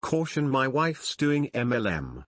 Caution, my wife's doing MLM.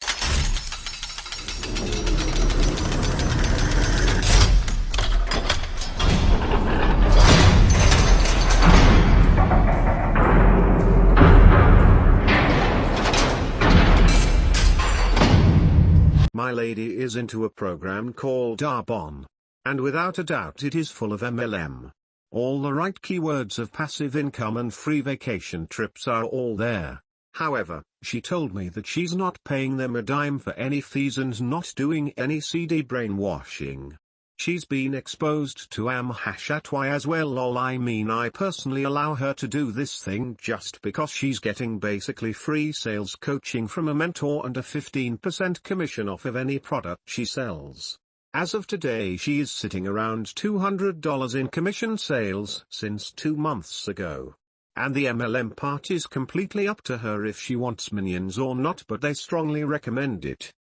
My lady is into a program called Arbonne. And without a doubt it is full of MLM. All the right keywords of passive income and free vacation trips are all there. However, she told me that she's not paying them a dime for any fees and not doing any CD brainwashing. She's been exposed to #Y as well. Lol, I mean, I personally allow her to do this thing just because she's getting basically free sales coaching from a mentor and a 15% commission off of any product she sells. As of today, she is sitting around $200 in commission sales since 2 months ago. And the MLM part is completely up to her if she wants minions or not, but they strongly recommend it.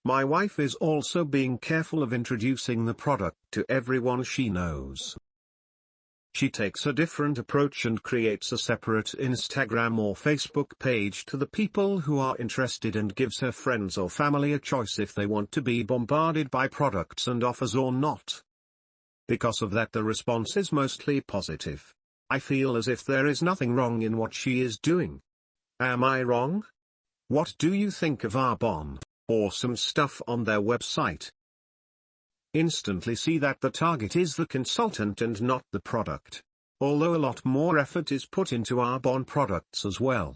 My wife is also being careful of introducing the product to everyone she knows. She takes a different approach and creates a separate Instagram or Facebook page to the people who are interested and gives her friends or family a choice if they want to be bombarded by products and offers or not. Because of that, the response is mostly positive. I feel as if there is nothing wrong in what she is doing. Am I wrong? What do you think of Arbonne? Awesome stuff on their website. Instantly see that the target is the consultant and not the product. Although a lot more effort is put into Arbonne products as well.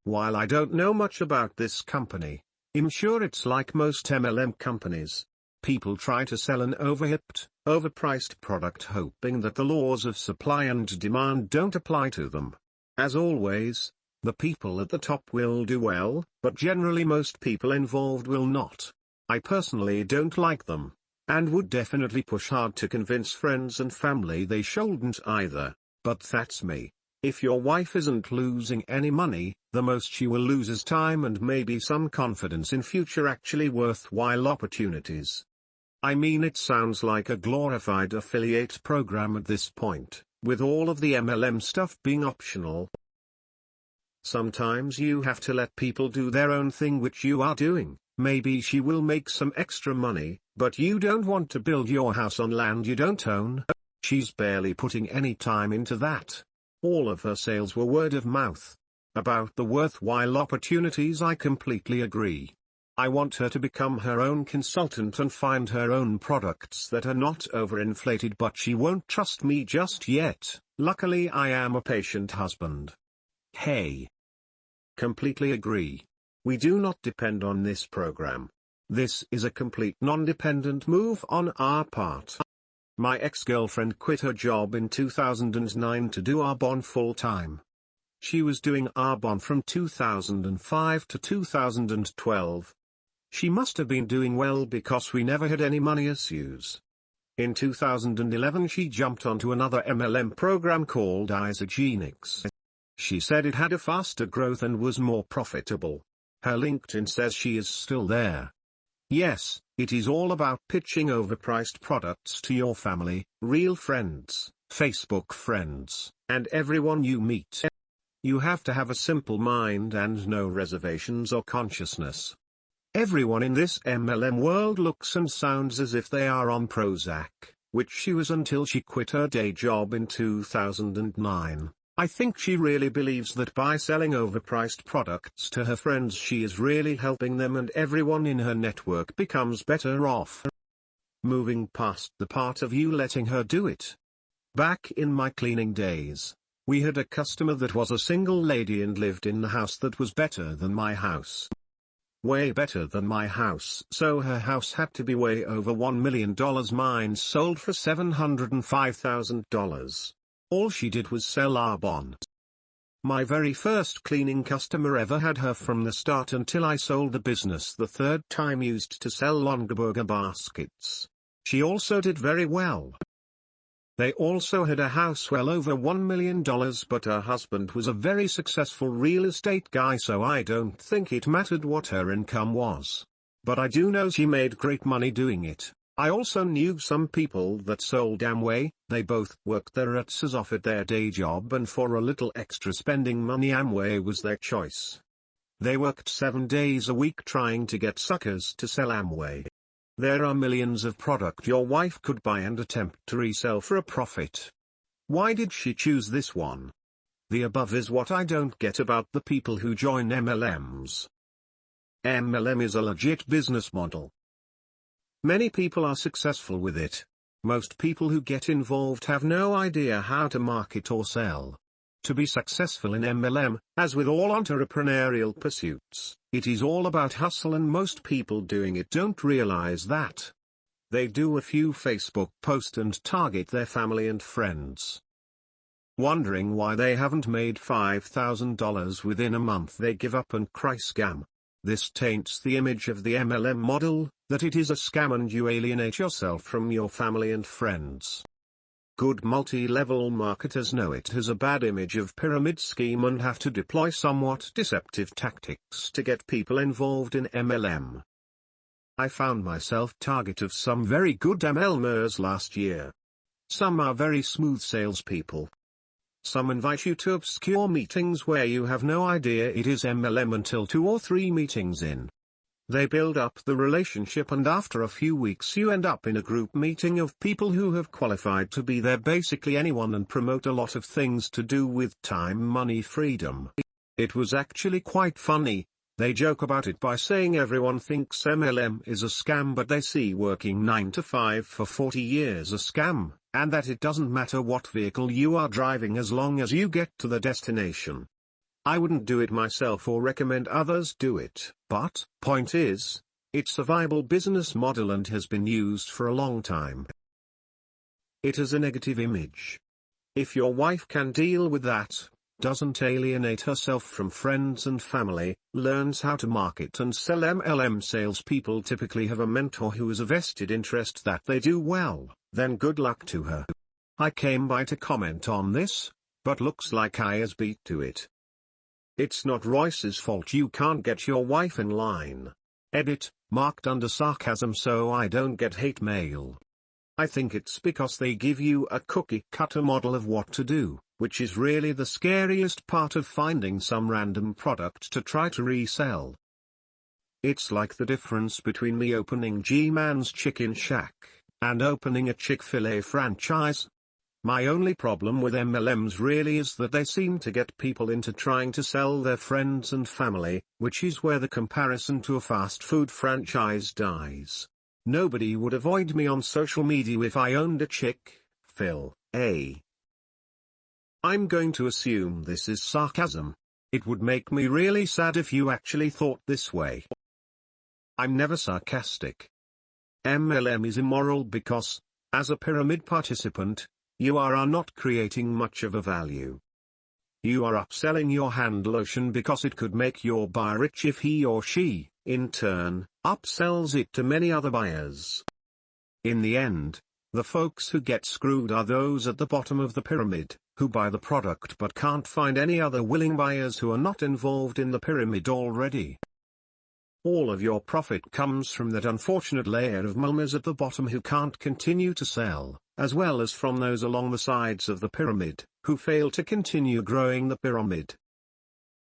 While I don't know much about this company, I'm sure it's like most MLM companies. People try to sell an overpriced product hoping that the laws of supply and demand don't apply to them. As always, the people at the top will do well, but generally most people involved will not. I personally don't like them, and would definitely push hard to convince friends and family they shouldn't either, but that's me. If your wife isn't losing any money, the most she will lose is time and maybe some confidence in future actually worthwhile opportunities. I mean, it sounds like a glorified affiliate program at this point, with all of the MLM stuff being optional. Sometimes you have to let people do their own thing, which you are doing. Maybe she will make some extra money, but you don't want to build your house on land you don't own. She's barely putting any time into that. All of her sales were word of mouth. About the worthwhile opportunities, I completely agree. I want her to become her own consultant and find her own products that are not overinflated, but she won't trust me just yet. Luckily, I am a patient husband. Hey. Completely agree. We do not depend on this program. This is a complete non-dependent move on our part. My ex-girlfriend quit her job in 2009 to do Arbonne full-time. She was doing Arbonne from 2005 to 2012. She must have been doing well because we never had any money issues. In 2011 she jumped onto another MLM program called Isogenics. She said it had a faster growth and was more profitable. Her LinkedIn says she is still there. Yes, it is all about pitching overpriced products to your family, real friends, Facebook friends, and everyone you meet. You have to have a simple mind and no reservations or consciousness. Everyone in this MLM world looks and sounds as if they are on Prozac, which she was until she quit her day job in 2009. I think she really believes that by selling overpriced products to her friends she is really helping them and everyone in her network becomes better off. Moving past the part of you letting her do it. Back in my cleaning days, we had a customer that was a single lady and lived in the house that was better than my house. Way better than my house. So her house had to be way over $1 million. Mine sold for $705,000. All she did was sell Arbonne. My very first cleaning customer ever had her from the start until I sold the business the third time, used to sell Longaburger baskets. She also did very well. They also had a house well over $1 million, but her husband was a very successful real estate guy, so I don't think it mattered what her income was. But I do know she made great money doing it. I also knew some people that sold Amway. They both worked their asses off at their day job, and for a little extra spending money Amway was their choice. They worked 7 days a week trying to get suckers to sell Amway. There are millions of product your wife could buy and attempt to resell for a profit. Why did she choose this one? The above is what I don't get about the people who join MLMs. MLM is a legit business model. Many people are successful with it. Most people who get involved have no idea how to market or sell. To be successful in MLM, as with all entrepreneurial pursuits, it is all about hustle, and most people doing it don't realize that. They do a few Facebook posts and target their family and friends. Wondering why they haven't made $5,000 within a month, they give up and cry scam. This taints the image of the MLM model, that it is a scam and you alienate yourself from your family and friends. Good multi-level marketers know it has a bad image of pyramid scheme and have to deploy somewhat deceptive tactics to get people involved in MLM. I found myself target of some very good MLMers last year. Some are very smooth salespeople. Some invite you to obscure meetings where you have no idea it is MLM until 2 or 3 meetings in. They build up the relationship and after a few weeks you end up in a group meeting of people who have qualified to be there, basically anyone, and promote a lot of things to do with time, money, freedom. It was actually quite funny. They joke about it by saying everyone thinks MLM is a scam, but they see working 9 to 5 for 40 years a scam, and that it doesn't matter what vehicle you are driving as long as you get to the destination. I wouldn't do it myself or recommend others do it, but, point is, it's a viable business model and has been used for a long time. It has a negative image. If your wife can deal with that, doesn't alienate herself from friends and family, learns how to market and sell MLM, salespeople typically have a mentor who has a vested interest that they do well, then good luck to her. I came by to comment on this, but looks like I has beat to it. It's not Royce's fault you can't get your wife in line. Edit, marked under sarcasm so I don't get hate mail. I think it's because they give you a cookie-cutter model of what to do, which is really the scariest part of finding some random product to try to resell. It's like the difference between me opening G-Man's Chicken Shack and opening a Chick-fil-A franchise. My only problem with MLMs really is that they seem to get people into trying to sell their friends and family, which is where the comparison to a fast food franchise dies. Nobody would avoid me on social media if I owned a Chick-fil-A. I'm going to assume this is sarcasm. It would make me really sad if you actually thought this way. I'm never sarcastic. MLM is immoral because, as a pyramid participant, you are not creating much of a value. You are upselling your hand lotion because it could make your buyer rich if he or she, in turn, upsells it to many other buyers. In the end, the folks who get screwed are those at the bottom of the pyramid, who buy the product but can't find any other willing buyers who are not involved in the pyramid already. All of your profit comes from that unfortunate layer of mulmers at the bottom who can't continue to sell, as well as from those along the sides of the pyramid, who fail to continue growing the pyramid.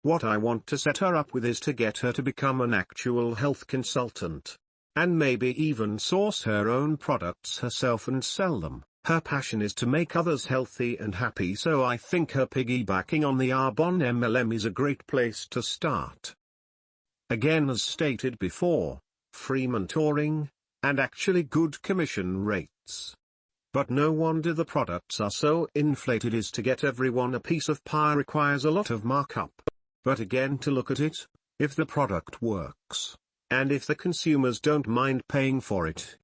What I want to set her up with is to get her to become an actual health consultant. And maybe even source her own products herself and sell them. Her passion is to make others healthy and happy, so I think her piggybacking on the Arbonne MLM is a great place to start. Again, as stated before, free mentoring, and actually good commission rates. But no wonder the products are so inflated. Is to get everyone a piece of pie requires a lot of markup. But again, to look at it, if the product works, and if the consumers don't mind paying for it,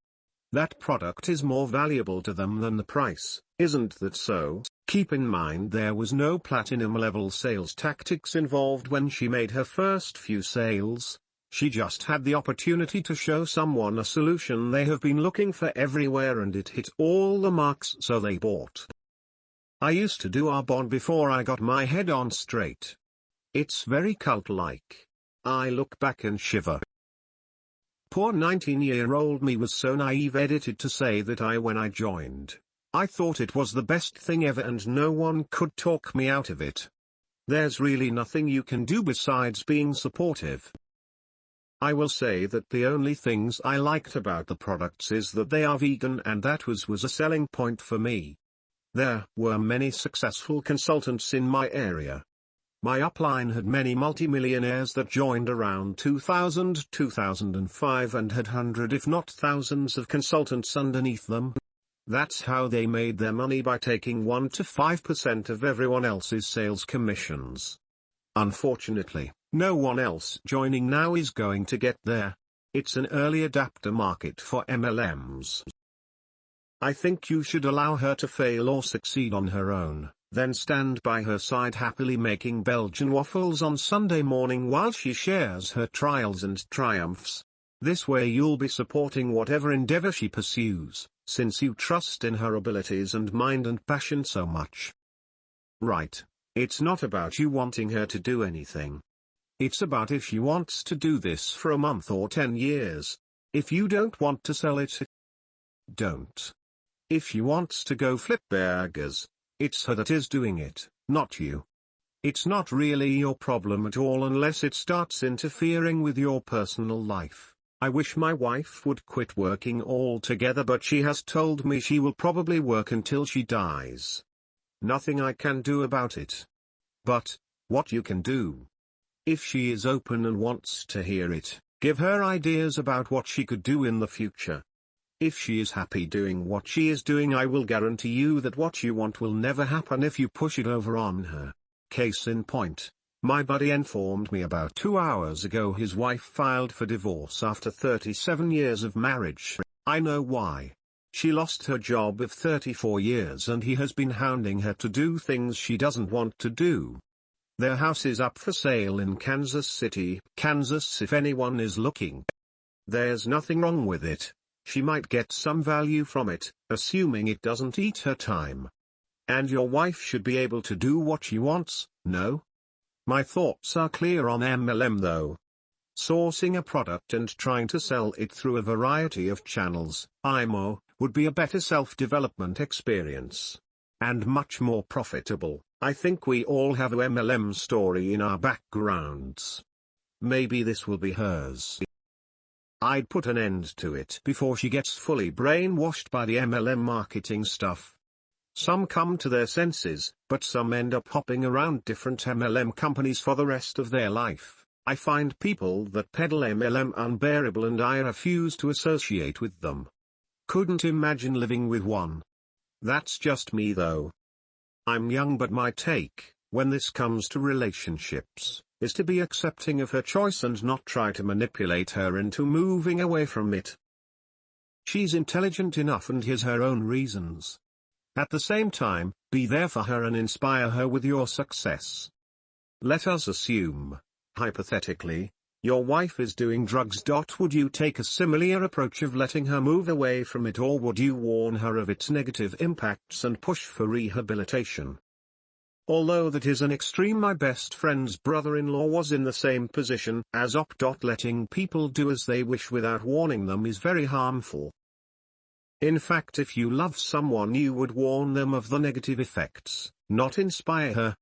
that product is more valuable to them than the price, isn't that so? Keep in mind there was no platinum level sales tactics involved when she made her first few sales. She just had the opportunity to show someone a solution they have been looking for everywhere, and it hit all the marks, so they bought. I used to do Arbonne before I got my head on straight. It's very cult-like. I look back and shiver. Poor 19-year-old me was so naive. Edited to say that when I joined, I thought it was the best thing ever and no one could talk me out of it. There's really nothing you can do besides being supportive. I will say that the only things I liked about the products is that they are vegan, and that was a selling point for me. There were many successful consultants in my area. My upline had many multimillionaires that joined around 2000-2005 and had hundreds if not thousands of consultants underneath them. That's how they made their money, by taking 1 to 5% of everyone else's sales commissions. Unfortunately, no one else joining now is going to get there. It's an early adapter market for MLMs. I think you should allow her to fail or succeed on her own, then stand by her side happily making Belgian waffles on Sunday morning while she shares her trials and triumphs. This way you'll be supporting whatever endeavor she pursues, since you trust in her abilities and mind and passion so much. Right. It's not about you wanting her to do anything. It's about if she wants to do this for a month or 10 years. If you don't want to sell it, don't. If she wants to go flip burgers, it's her that is doing it, not you. It's not really your problem at all unless it starts interfering with your personal life. I wish my wife would quit working altogether, but she has told me she will probably work until she dies. Nothing I can do about it. But, what you can do. If she is open and wants to hear it, give her ideas about what she could do in the future. If she is happy doing what she is doing, I will guarantee you that what you want will never happen if you push it over on her. Case in point, my buddy informed me about 2 hours ago his wife filed for divorce after 37 years of marriage. I know why. She lost her job of 34 years and he has been hounding her to do things she doesn't want to do. Their house is up for sale in Kansas City, Kansas, if anyone is looking. There's nothing wrong with it. She might get some value from it, assuming it doesn't eat her time. And your wife should be able to do what she wants, no? My thoughts are clear on MLM though. Sourcing a product and trying to sell it through a variety of channels, IMO, would be a better self-development experience. And much more profitable. I think we all have a MLM story in our backgrounds. Maybe this will be hers. I'd put an end to it before she gets fully brainwashed by the MLM marketing stuff. Some come to their senses, but some end up hopping around different MLM companies for the rest of their life. I find people that peddle MLM unbearable and I refuse to associate with them. Couldn't imagine living with one. That's just me though. I'm young, but my take, when this comes to relationships, is to be accepting of her choice and not try to manipulate her into moving away from it. She's intelligent enough and has her own reasons. At the same time, be there for her and inspire her with your success. Let us assume, hypothetically, your wife is doing drugs. Would you take a similar approach of letting her move away from it, or would you warn her of its negative impacts and push for rehabilitation? Although that is an extreme, my best friend's brother-in-law was in the same position as op. Letting people do as they wish without warning them is very harmful. In fact, if you love someone, you would warn them of the negative effects, not inspire her.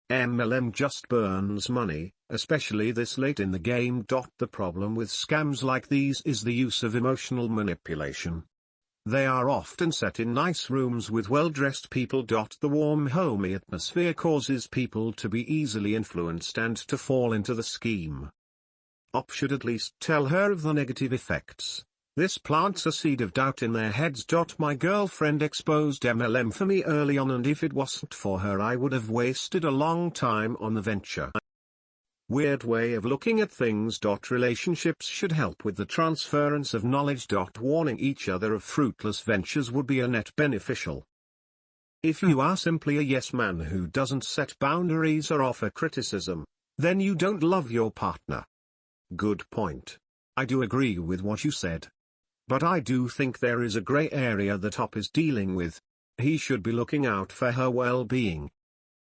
MLM just burns money, especially this late in the game. The problem with scams like these is the use of emotional manipulation. They are often set in nice rooms with well-dressed people. The warm, homey atmosphere causes people to be easily influenced and to fall into the scheme. Op should at least tell her of the negative effects. This plants a seed of doubt in their heads. My girlfriend exposed MLM for me early on, and if it wasn't for her I would have wasted a long time on the venture. Weird way of looking at things. Relationships should help with the transference of knowledge. Warning each other of fruitless ventures would be a net beneficial. If you are simply a yes man who doesn't set boundaries or offer criticism, then you don't love your partner. Good point. I do agree with what you said. But I do think there is a gray area that Op is dealing with. He should be looking out for her well-being.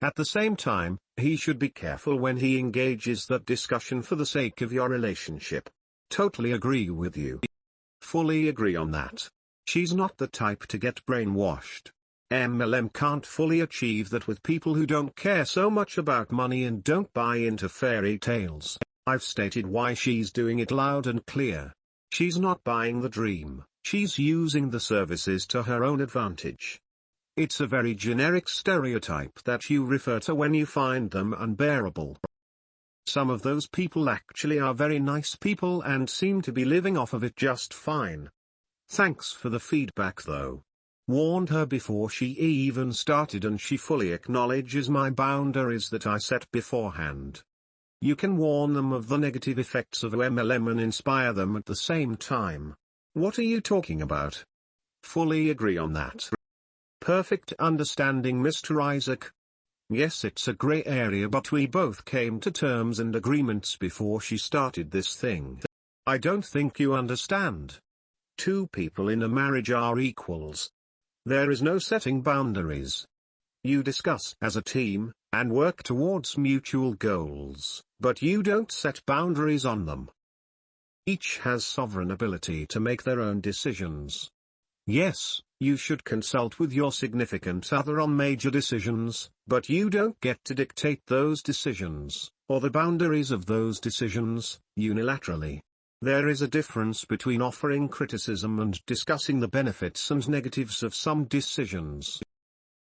At the same time, he should be careful when he engages that discussion for the sake of your relationship. Totally agree with you. Fully agree on that. She's not the type to get brainwashed. MLM can't fully achieve that with people who don't care so much about money and don't buy into fairy tales. I've stated why she's doing it loud and clear. She's not buying the dream, she's using the services to her own advantage. It's a very generic stereotype that you refer to when you find them unbearable. Some of those people actually are very nice people and seem to be living off of it just fine. Thanks for the feedback though. Warned her before she even started and she fully acknowledges my boundaries that I set beforehand. You can warn them of the negative effects of MLM and inspire them at the same time. What are you talking about? Fully agree on that. Perfect understanding, Mr. Isaac. Yes, it's a grey area, but we both came to terms and agreements before she started this thing. I don't think you understand. Two people in a marriage are equals. There is no setting boundaries. You discuss as a team, and work towards mutual goals, but you don't set boundaries on them. Each has sovereign ability to make their own decisions. Yes, you should consult with your significant other on major decisions, but you don't get to dictate those decisions, or the boundaries of those decisions, unilaterally. There is a difference between offering criticism and discussing the benefits and negatives of some decisions.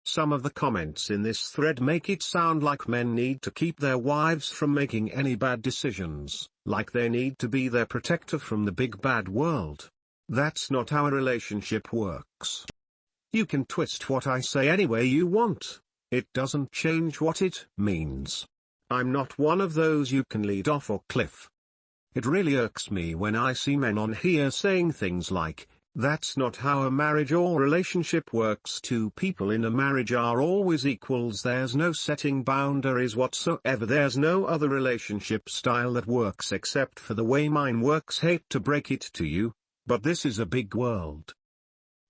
Some of the comments in this thread make it sound like men need to keep their wives from making any bad decisions, like they need to be their protector from the big bad world. That's not how a relationship works. You can twist what I say any way you want. It doesn't change what it means. I'm not one of those you can lead off a cliff. It really irks me when I see men on here saying things like, "That's not how a marriage or relationship works. Two people in a marriage are always equals. There's no setting boundaries whatsoever. There's no other relationship style that works except for the way mine works. Hate to break it to you, but this is a big world.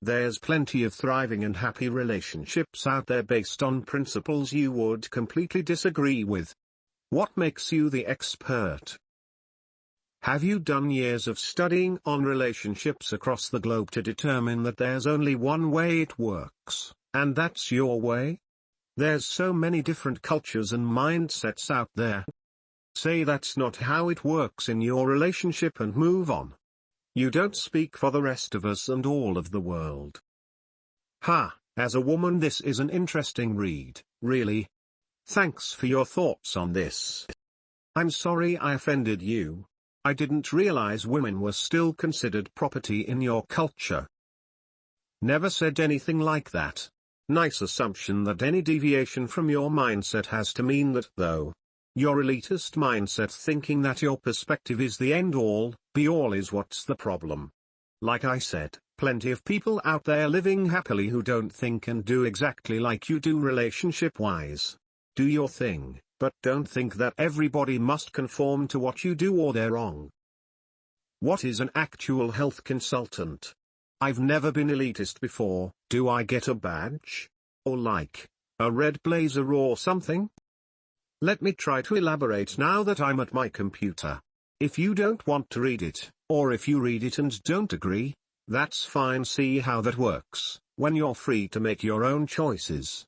There's plenty of thriving and happy relationships out there based on principles you would completely disagree with. What makes you the expert? Have you done years of studying on relationships across the globe to determine that there's only one way it works, and that's your way? There's so many different cultures and mindsets out there. Say that's not how it works in your relationship and move on. You don't speak for the rest of us and all of the world. As a woman, this is an interesting read, really. Thanks for your thoughts on this. I'm sorry I offended you. I didn't realize women were still considered property in your culture. Never said anything like that. Nice assumption that any deviation from your mindset has to mean that though. Your elitist mindset thinking that your perspective is the end-all, be-all is what's the problem. Like I said, plenty of people out there living happily who don't think and do exactly like you do relationship-wise. Do your thing, but don't think that everybody must conform to what you do or they're wrong. What is an actual health consultant? I've never been elitist before. Do I get a badge? Or like, a red blazer or something? Let me try to elaborate now that I'm at my computer. If you don't want to read it, or if you read it and don't agree, that's fine. See how that works, when you're free to make your own choices.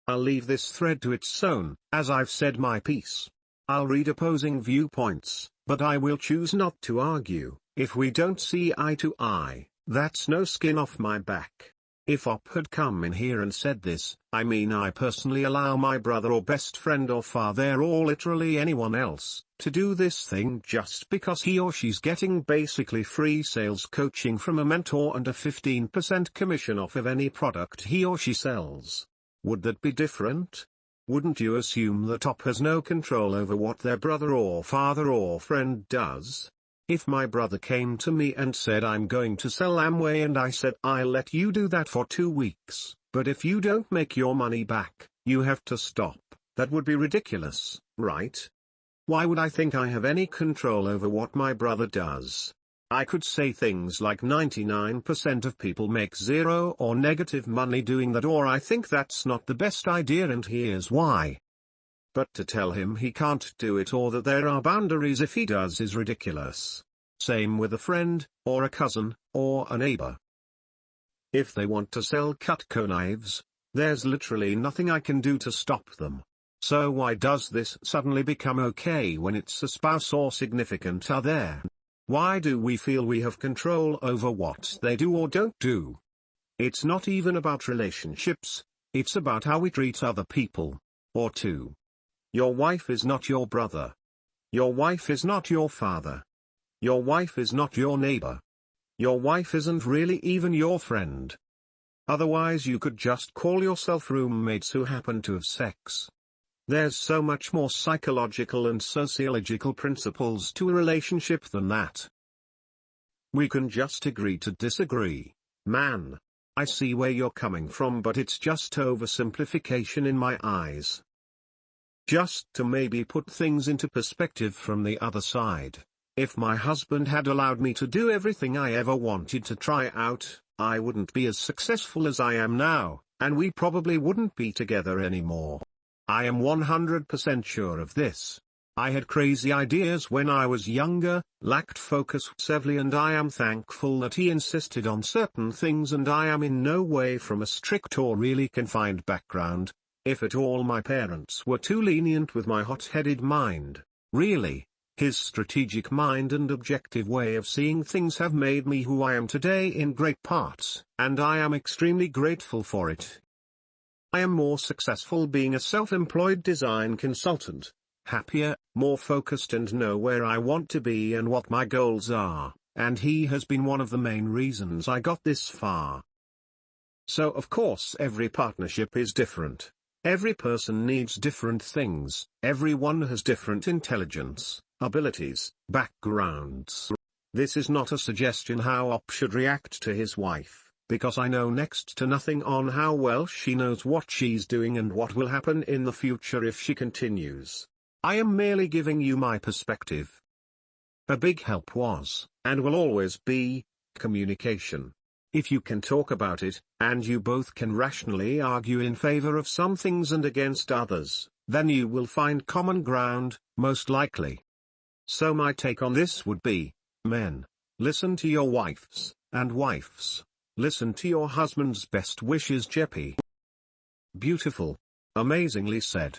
I'll leave this thread to its own, as I've said my piece. I'll read opposing viewpoints, but I will choose not to argue. If we don't see eye to eye, that's no skin off my back. If Op had come in here and said this, I mean I personally allow my brother or best friend or father or literally anyone else, to do this thing just because he or she's getting basically free sales coaching from a mentor and a 15% commission off of any product he or she sells. Would that be different? Wouldn't you assume that Op has no control over what their brother or father or friend does? If my brother came to me and said I'm going to sell Amway and I said I'll let you do that for 2 weeks, but if you don't make your money back, you have to stop, that would be ridiculous, right? Why would I think I have any control over what my brother does? I could say things like 99% of people make zero or negative money doing that, or I think that's not the best idea and here's why. But to tell him he can't do it or that there are boundaries if he does is ridiculous. Same with a friend, or a cousin, or a neighbor. If they want to sell Cutco knives, there's literally nothing I can do to stop them. So why does this suddenly become okay when it's a spouse or significant other? Why do we feel we have control over what they do or don't do? It's not even about relationships, it's about how we treat other people. Or two. Your wife is not your brother. Your wife is not your father. Your wife is not your neighbor. Your wife isn't really even your friend. Otherwise you could just call yourself roommates who happen to have sex. There's so much more psychological and sociological principles to a relationship than that. We can just agree to disagree. Man, I see where you're coming from, but it's just oversimplification in my eyes. Just to maybe put things into perspective from the other side, if my husband had allowed me to do everything I ever wanted to try out, I wouldn't be as successful as I am now, and we probably wouldn't be together anymore. I am 100% sure of this. I had crazy ideas when I was younger, lacked focus severely, and I am thankful that he insisted on certain things, and I am in no way from a strict or really confined background. If at all my parents were too lenient with my hot-headed mind, really, his strategic mind and objective way of seeing things have made me who I am today in great parts, and I am extremely grateful for it. I am more successful being a self-employed design consultant, happier, more focused, and know where I want to be and what my goals are, and he has been one of the main reasons I got this far. So of course every partnership is different. Every person needs different things, everyone has different intelligence, abilities, backgrounds. This is not a suggestion how Op should react to his wife, because I know next to nothing on how well she knows what she's doing and what will happen in the future if she continues. I am merely giving you my perspective. A big help was, and will always be, communication. If you can talk about it, and you both can rationally argue in favor of some things and against others, then you will find common ground, most likely. So my take on this would be, men, listen to your wives, and wives, listen to your husband's best wishes. Jeppy. Beautiful. Amazingly said.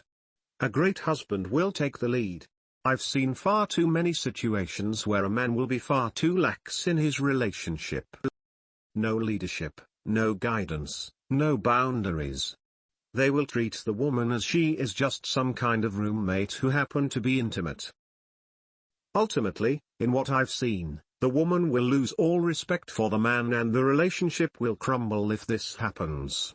A great husband will take the lead. I've seen far too many situations where a man will be far too lax in his relationship. No leadership, no guidance, no boundaries. They will treat the woman as she is just some kind of roommate who happen to be intimate. Ultimately, in what I've seen, the woman will lose all respect for the man and the relationship will crumble if this happens.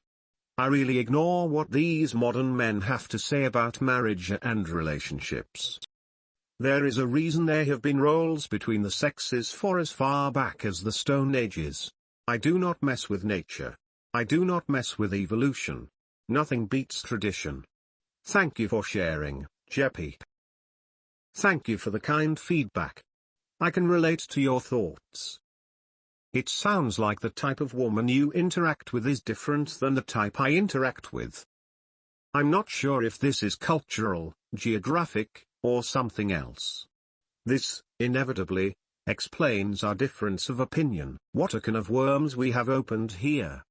I really ignore what these modern men have to say about marriage and relationships. There is a reason there have been roles between the sexes for as far back as the Stone Ages. I do not mess with nature. I do not mess with evolution. Nothing beats tradition. Thank you for sharing, Jeppy. Thank you for the kind feedback. I can relate to your thoughts. It sounds like the type of woman you interact with is different than the type I interact with. I'm not sure if this is cultural, geographic, or something else. This, inevitably, explains our difference of opinion. What a can of worms we have opened here.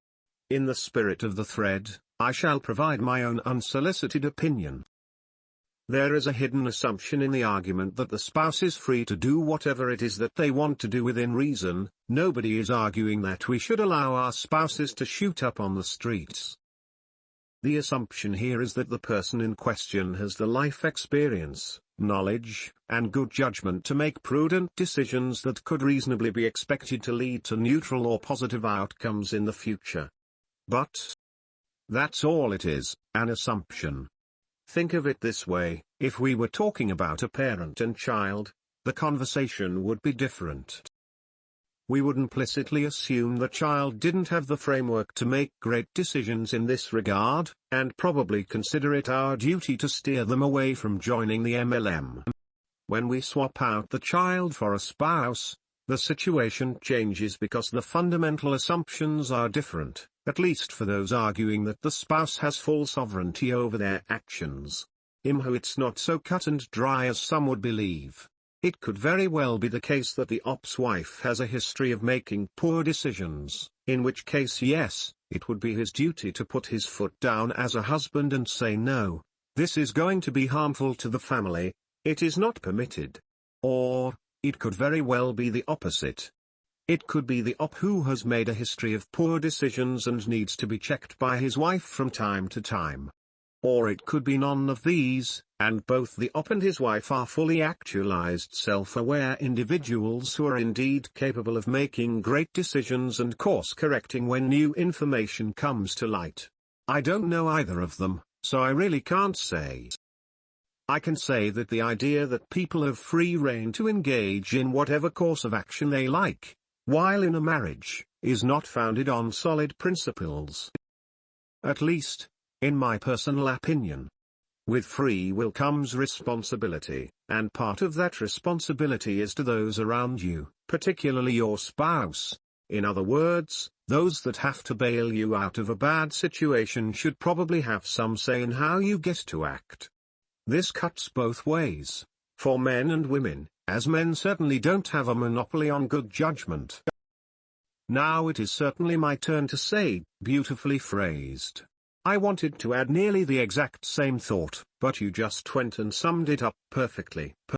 In the spirit of the thread, I shall provide my own unsolicited opinion. There is a hidden assumption in the argument that the spouse is free to do whatever it is that they want to do within reason. Nobody is arguing that we should allow our spouses to shoot up on the streets. The assumption here is that the person in question has the life experience, knowledge, and good judgment to make prudent decisions that could reasonably be expected to lead to neutral or positive outcomes in the future. But that's all it is, an assumption. Think of it this way, if we were talking about a parent and child, the conversation would be different. We would implicitly assume the child didn't have the framework to make great decisions in this regard, and probably consider it our duty to steer them away from joining the MLM. When we swap out the child for a spouse, the situation changes because the fundamental assumptions are different, at least for those arguing that the spouse has full sovereignty over their actions. It's not so cut and dry as some would believe. It could very well be the case that the op's wife has a history of making poor decisions, in which case yes, it would be his duty to put his foot down as a husband and say no, this is going to be harmful to the family, it is not permitted. Or, it could very well be the opposite. It could be the op who has made a history of poor decisions and needs to be checked by his wife from time to time. Or it could be none of these, and both the op and his wife are fully actualized self-aware individuals who are indeed capable of making great decisions and course-correcting when new information comes to light. I don't know either of them, so I really can't say. I can say that the idea that people have free rein to engage in whatever course of action they like, while in a marriage, is not founded on solid principles. At least, in my personal opinion. With free will comes responsibility, and part of that responsibility is to those around you, particularly your spouse. In other words, those that have to bail you out of a bad situation should probably have some say in how you get to act. This cuts both ways, for men and women, as men certainly don't have a monopoly on good judgment. Now it is certainly my turn to say, beautifully phrased. I wanted to add nearly the exact same thought, but you just went and summed it up perfectly.